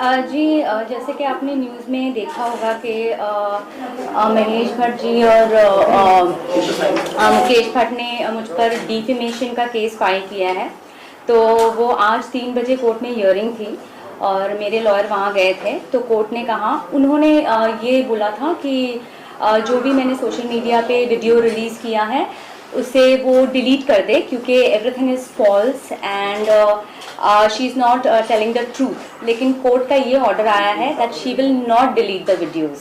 जी, जैसे कि आपने न्यूज़ में देखा होगा कि महेश भट्ट जी और मुकेश भट्ट ने मुझ पर डिफेमेशन का केस फाइल किया है। तो वो आज 3 बजे कोर्ट में हियरिंग थी और मेरे लॉयर वहाँ गए थे। तो कोर्ट ने कहा, उन्होंने ये बोला था कि जो भी मैंने सोशल मीडिया पे वीडियो रिलीज़ किया है उसे वो डिलीट कर दे, क्योंकि everything is false and she is not telling the truth. लेकिन कोर्ट का ये ऑर्डर आया है that she will not delete the videos,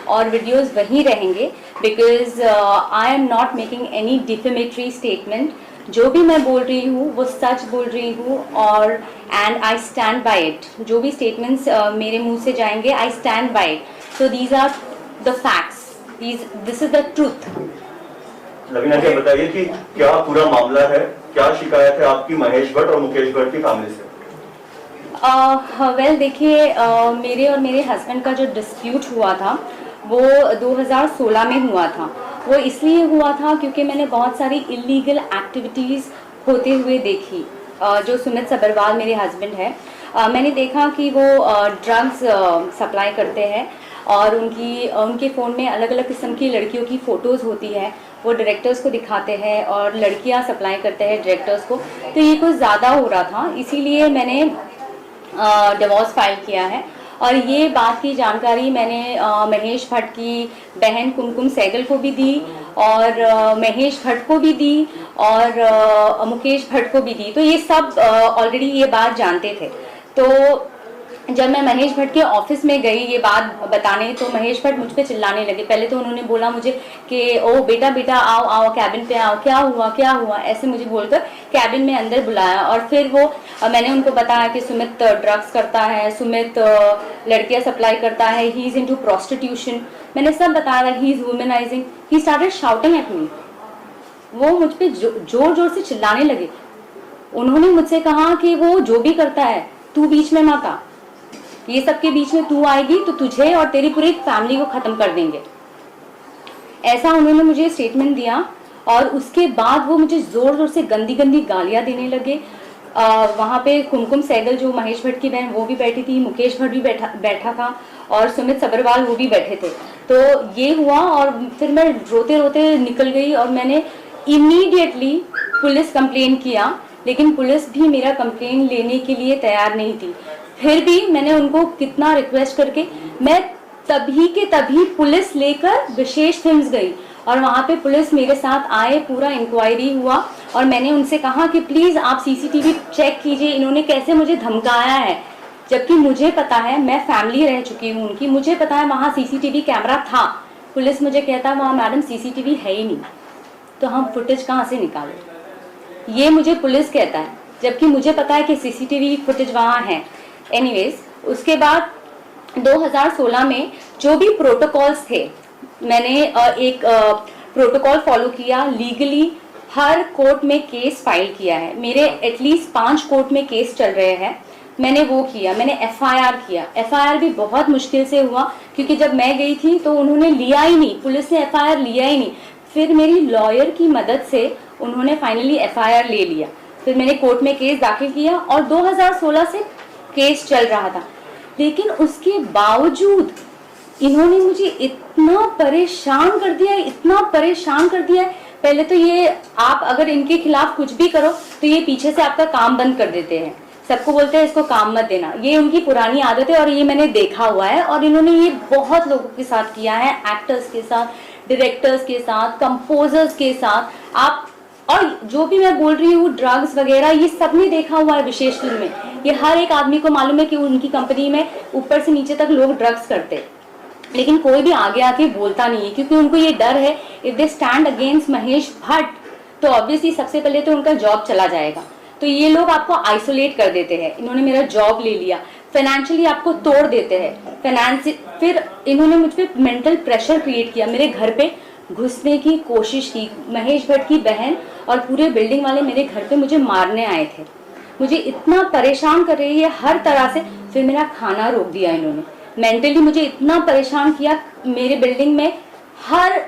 और वीडियोज़ वहीं रहेंगे, because I am not making any defamatory statement. जो भी मैं बोल रही हूँ वो सच बोल रही हूँ, और and I stand by it. जो भी स्टेटमेंट्स मेरे मुंह से जाएंगे, I stand by it. So these are the facts, this is the truth. Lavina ji, बताइए कि क्या पूरा मामला है, क्या शिकायत है आपकी महेश भट्ट और मुकेश भट्ट की फैमिली से? वेल देखिए, मेरे और मेरे हस्बैंड का जो डिस्प्यूट हुआ था वो 2016 में हुआ था। वो इसलिए हुआ था क्योंकि मैंने बहुत सारी इलीगल एक्टिविटीज़ होते हुए देखी। जो सुमित सबरवाल मेरे हस्बैंड है, मैंने देखा कि वो ड्रग्स सप्लाई करते हैं, और उनके फ़ोन में अलग अलग किस्म की लड़कियों की फ़ोटोज़ होती है। वो डायरेक्टर्स को दिखाते हैं और लड़कियां सप्लाई करते हैं डायरेक्टर्स को। तो ये कुछ ज़्यादा हो रहा था, इसीलिए मैंने डिवोर्स फाइल किया है। और ये बात की जानकारी मैंने महेश भट्ट की बहन कुमकुम सहगल को भी दी, और महेश भट्ट को भी दी, और मुकेश भट्ट को भी दी। तो ये सब ऑलरेडी ये बात जानते थे। तो जब मैं महेश भट्ट के ऑफिस में गई ये बात बताने, तो महेश भट्ट मुझ पे चिल्लाने लगे। पहले तो उन्होंने बोला मुझे कि ओ बेटा बेटा आओ आओ कैबिन पे आओ, क्या हुआ ऐसे मुझे बोलकर कैबिन में अंदर बुलाया। और फिर वो मैंने उनको बताया कि सुमित ड्रग्स करता है, सुमित लड़कियां सप्लाई करता है, ही इज इनटू प्रोस्टिट्यूशन। मैंने सब बताया, he is womanising. He started shouting at me. वो मुझ पे जोर जोर से चिल्लाने लगे। उन्होंने मुझसे कहा कि वो जो भी करता है तू बीच में मत आ, ये सबके बीच में तू आएगी तो तुझे और तेरी पूरी फैमिली को खत्म कर देंगे, ऐसा उन्होंने मुझे स्टेटमेंट दिया। और उसके बाद वो मुझे जोर जोर से गंदी गंदी गालियां देने लगे। वहाँ पे कुमकुम सहगल जो महेश भट्ट की बहन वो भी बैठी थी, मुकेश भट्ट भी बैठा था, और सुमित सबरवाल वो भी बैठे थे। तो ये हुआ, और फिर मैं रोते रोते निकल गई और मैंने इमीडिएटली पुलिस कंप्लेन किया। लेकिन पुलिस भी मेरा कंप्लेन लेने के लिए तैयार नहीं थी। फिर भी मैंने उनको कितना रिक्वेस्ट करके मैं तभी के तभी पुलिस लेकर विशेष फिल्म्स गई, और वहाँ पे पुलिस मेरे साथ आए, पूरा इंक्वायरी हुआ। और मैंने उनसे कहा कि प्लीज़ आप सीसीटीवी चेक कीजिए, इन्होंने कैसे मुझे धमकाया है। जबकि मुझे पता है, मैं फैमिली रह चुकी हूँ उनकी, मुझे पता है वहाँ सीसीटीवी कैमरा था। पुलिस मुझे कहता वहाँ मैडम सीसीटीवी है ही नहीं, तो हम फुटेज कहाँ से निकालें, ये मुझे पुलिस कहता है, जबकि मुझे पता है कि सीसीटीवी फुटेज वहाँ है। एनीवेज, उसके बाद 2016 में जो भी प्रोटोकॉल्स थे, मैंने एक प्रोटोकॉल फॉलो किया लीगली। हर कोर्ट में केस फाइल किया है, मेरे एटलीस्ट 5 कोर्ट में केस चल रहे हैं। मैंने वो किया, मैंने एफआईआर किया। एफआईआर भी बहुत मुश्किल से हुआ, क्योंकि जब मैं गई थी तो उन्होंने लिया ही नहीं, पुलिस ने एफआईआर लिया ही नहीं। फिर मेरी लॉयर की मदद से उन्होंने फाइनली एफआईआर ले लिया। फिर मैंने कोर्ट में केस दाखिल किया, और 2016 से केस चल रहा था। लेकिन उसके बावजूद इन्होंने मुझे इतना परेशान कर दिया है, इतना परेशान कर दिया है। पहले तो ये, आप अगर इनके खिलाफ कुछ भी करो तो ये पीछे से आपका काम बंद कर देते हैं, सबको बोलते हैं इसको काम मत देना। ये उनकी पुरानी आदत है, और ये मैंने देखा हुआ है। और इन्होंने ये बहुत लोगों के साथ किया है, एक्टर्स के साथ, डायरेक्टर्स के साथ, कंपोजर्स के साथ। आप, और जो भी मैं बोल रही हूँ ड्रग्स वगैरह, ये सब ने देखा हुआ है विशेष फिल्म में। ये हर एक आदमी को मालूम है कि उनकी कंपनी में ऊपर से नीचे तक लोग ड्रग्स करते हैं, लेकिन कोई भी आगे आके बोलता नहीं है, क्योंकि उनको ये डर है if they stand against Mahesh Bhatt तो ऑब्वियसली सबसे पहले तो उनका जॉब चला जाएगा। तो ये लोग आपको आइसोलेट कर देते हैं। इन्होंने मेरा जॉब ले लिया, फाइनेंशियली आपको तोड़ देते हैं, फिर इन्होंने मुझ पर मेंटल प्रेशर क्रिएट किया, मेरे घर पे घुसने की कोशिश की। महेश भट्ट की बहन और पूरे बिल्डिंग वाले मेरे घर पे मुझे मारने आए थे। मुझे इतना परेशान कर रही है हर तरह से। फिर मेरा खाना रोक दिया इन्होंने, मेंटली मुझे इतना परेशान किया। मेरे बिल्डिंग में हर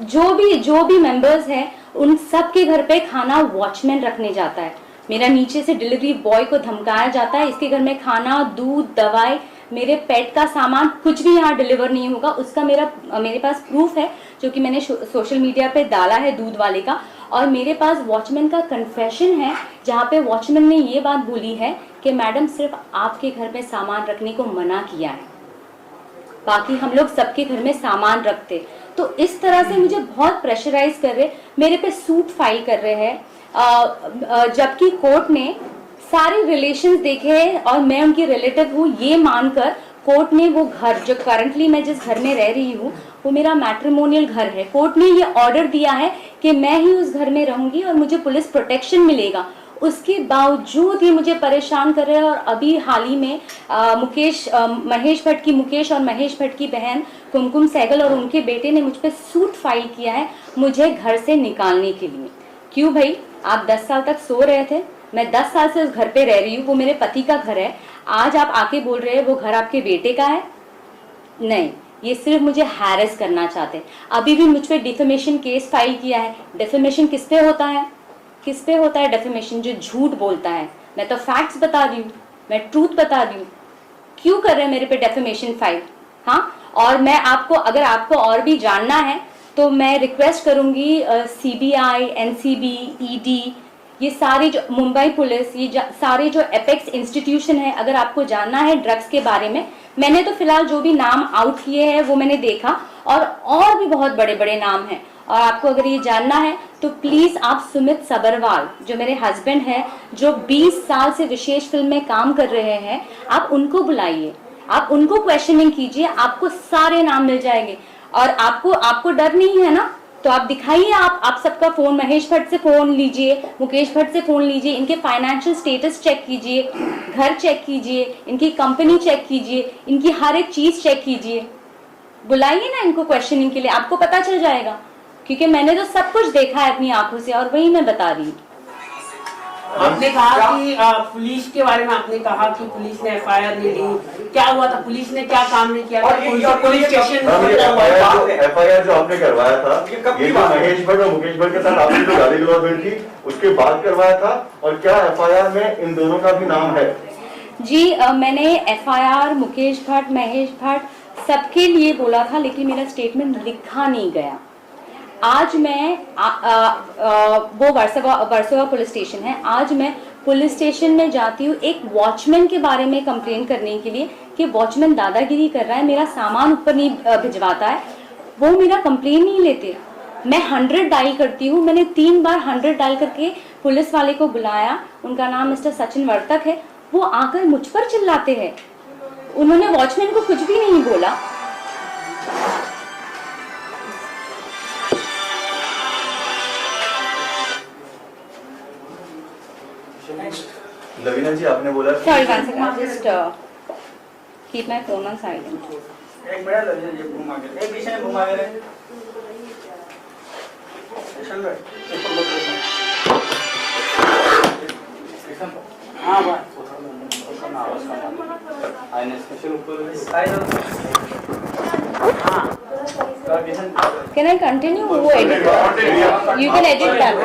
जो भी मेंबर्स हैं उन सब के घर पे खाना वॉचमैन रखने जाता है। मेरा नीचे से डिलीवरी बॉय को धमकाया जाता है, इसके घर में खाना, दूध, दवाई, मेरे पेट का सामान कुछ भी यहाँ डिलीवर नहीं होगा। उसका मेरे पास प्रूफ है जो कि मैंने सोशल मीडिया पे डाला है दूध वाले का। और मेरे पास वॉचमैन का कन्फेशन है जहाँ पे वॉचमैन ने ये बात बोली है कि मैडम सिर्फ आपके घर में सामान रखने को मना किया है, बाकी हम लोग सबके घर में सामान रखते। तो इस तरह से मुझे बहुत प्रेशराइज कर रहे, मेरे पे सूट फाइल कर रहे हैं, जबकि कोर्ट ने सारे रिलेशंस देखे हैं और मैं उनकी रिलेटिव हूँ ये मानकर कोर्ट ने वो घर जो करंटली मैं जिस घर में रह रही हूँ वो मेरा मैट्रिमोनियल घर है, कोर्ट ने ये ऑर्डर दिया है कि मैं ही उस घर में रहूंगी और मुझे पुलिस प्रोटेक्शन मिलेगा। उसके बावजूद ये मुझे परेशान कर रहे हैं। और अभी हाल ही में मुकेश और महेश भट्ट की बहन कुमकुम सहगल और उनके बेटे ने मुझ पर सूट फाइल किया है मुझे घर से निकालने के लिए। क्यों भाई, आप 10 साल तक सो रहे थे, मैं 10 साल से उस घर पे रह रही हूँ, वो मेरे पति का घर है, आज आप आके बोल रहे हैं वो घर आपके बेटे का है? नहीं, ये सिर्फ मुझे हैरेस करना चाहते हैं। अभी भी मुझ पे डिफेमेशन केस फाइल किया है। डिफेमेशन किस पे होता है? किस पे होता है डिफेमेशन? जो झूठ बोलता है। मैं तो फैक्ट्स बता रही हूँ, मैं ट्रूथ बता रही हूँ। क्यों कर रहे हैं मेरे पे डिफेमेशन फाइल? हाँ, और मैं आपको, अगर आपको और भी जानना है तो मैं रिक्वेस्ट करूंगी CBI, NCB, ED, ये सारी जो मुंबई पुलिस, ये सारे जो एपेक्स इंस्टीट्यूशन है, अगर आपको जानना है ड्रग्स के बारे में, मैंने तो फिलहाल जो भी नाम आउट किए हैं वो मैंने देखा और भी बहुत बड़े बड़े नाम हैं। और आपको अगर ये जानना है तो प्लीज आप सुमित सबरवाल जो मेरे हस्बैंड हैं, जो 20 साल से विशेष फिल्म में काम कर रहे हैं, आप उनको बुलाइए, आप उनको क्वेश्चनिंग कीजिए, आपको सारे नाम मिल जाएंगे। और आपको डर नहीं है ना, तो आप दिखाइए, आप सबका फोन, महेश भट्ट से फोन लीजिए, मुकेश भट्ट से फोन लीजिए, इनके फाइनेंशियल स्टेटस चेक कीजिए, घर चेक कीजिए, इनकी कंपनी चेक कीजिए, इनकी हर एक चीज चेक कीजिए। बुलाइए ना इनको क्वेश्चनिंग के लिए, आपको पता चल जाएगा, क्योंकि मैंने तो सब कुछ देखा है अपनी आंखों से और वही मैं बता रही हूँ। आपने कहा कि पुलिस के बारे में आपने कहा कि पुलिस ने FIR नहीं ली, क्या हुआ था? पुलिस ने क्या काम नहीं किया था? पुलिस स्टेशन FIR जो आपने करवाया था, ये जो महेश भट्ट और मुकेश भट्ट के साथ आपने जो गाली गलौज हुई थी उसके बाद करवाया था, और क्या FIR में इन दोनों का भी नाम है? जी, मैंने FIR मुकेश भट्ट, महेश भट्ट सबके लिए बोला था, लेकिन मेरा स्टेटमेंट लिखा नहीं गया। आज मैं वो वर्सोवा पुलिस स्टेशन है, आज मैं पुलिस स्टेशन में जाती हूँ एक वॉचमैन के बारे में कंप्लेन करने के लिए कि वॉचमैन दादागिरी कर रहा है, मेरा सामान ऊपर नहीं भिजवाता है, वो मेरा कंप्लेन नहीं लेते। मैं 100 डायल करती हूँ, मैंने 3 बार 100 डायल करके पुलिस वाले को बुलाया, उनका नाम मिस्टर सचिन वर्तक है, वो आकर मुझ पर चिल्लाते हैं, उन्होंने वॉचमैन को कुछ भी नहीं बोला। लवीना जी, आपने बोला Sorry, one second. I'll just keep my phone on silent. एक मिनट लवीना जी, घुमा के एक पीछे घुमा के रहे स्टेशन पे ऊपर मत स्टेशन पर। हाँ बात उसका नाम उसका आईने स्पेशल ऊपर हाँ। Can I continue? वो edit you can edit that.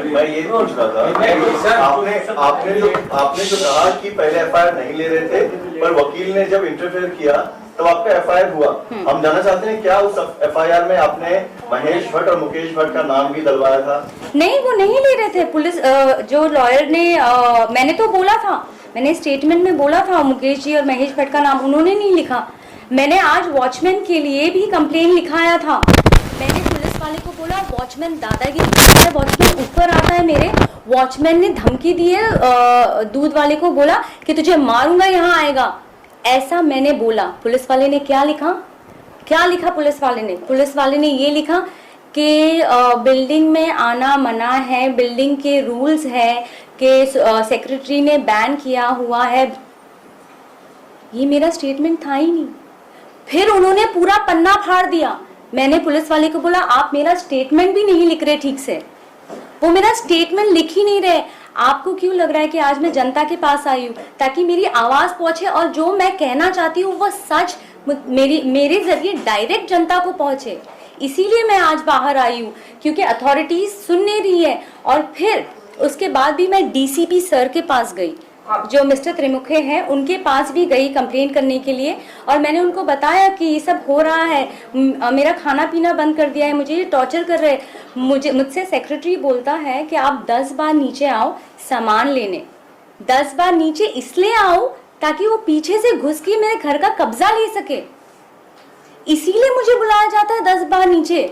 मैं ये पूछ रहा था, आपने जो कहा कि पहले FIR नहीं ले रहे थे, पर वकील ने जब इंटरफेयर किया तब आपका FIR हुआ। हम जानना चाहते हैं क्या उस FIR में आपने महेश भट्ट और मुकेश भट्ट का नाम भी डलवाया था? नहीं, वो नहीं ले रहे थे। पुलिस जो लॉयर ने, मैंने तो बोला था, मैंने स्टेटमेंट में बोला था मुकेश जी और महेश भट्ट का नाम उन्होंने नहीं लिखा। मैंने आज वॉचमैन के लिए भी कंप्लेन लिखाया था, मैंने पुलिस वाले को बोला वॉचमैन दादागिरी करता है, वॉचमैन ऊपर आता है मेरे, वॉचमैन ने धमकी दी है, दूध वाले को बोला कि तुझे मारूंगा, यहाँ आएगा, ऐसा मैंने बोला। पुलिस वाले ने क्या लिखा? क्या लिखा पुलिस वाले ने? पुलिस वाले ने ये लिखा कि बिल्डिंग में आना मना है, बिल्डिंग के रूल्स है कि सेक्रेटरी ने बैन किया हुआ है। ये मेरा स्टेटमेंट था ही नहीं। फिर उन्होंने पूरा पन्ना फाड़ दिया। मैंने पुलिस वाले को बोला आप मेरा स्टेटमेंट भी नहीं लिख रहे ठीक से, वो मेरा स्टेटमेंट लिख ही नहीं रहे। आपको क्यों लग रहा है कि आज मैं जनता के पास आई हूँ ताकि मेरी आवाज पहुंचे और जो मैं कहना चाहती हूँ वो सच मेरे जरिए डायरेक्ट जनता को पहुंचे? इसीलिए मैं आज बाहर आई हूँ, क्योंकि अथॉरिटीज सुन नहीं रही है। और फिर उसके बाद भी मैं डीसीपी सर के पास गई, जो मिस्टर त्रिमुखे हैं उनके पास भी गई कंप्लेंट करने के लिए, और मैंने उनको बताया कि ये सब हो रहा है, मेरा खाना पीना बंद कर दिया है, मुझे ये टॉर्चर कर रहे हैं। मुझसे सेक्रेटरी बोलता है कि आप 10 बार नीचे आओ सामान लेने, 10 बार नीचे इसलिए आओ ताकि वो पीछे से घुस के मेरे घर का कब्जा ले सके, इसीलिए मुझे बुलाया जाता है 10 बार नीचे।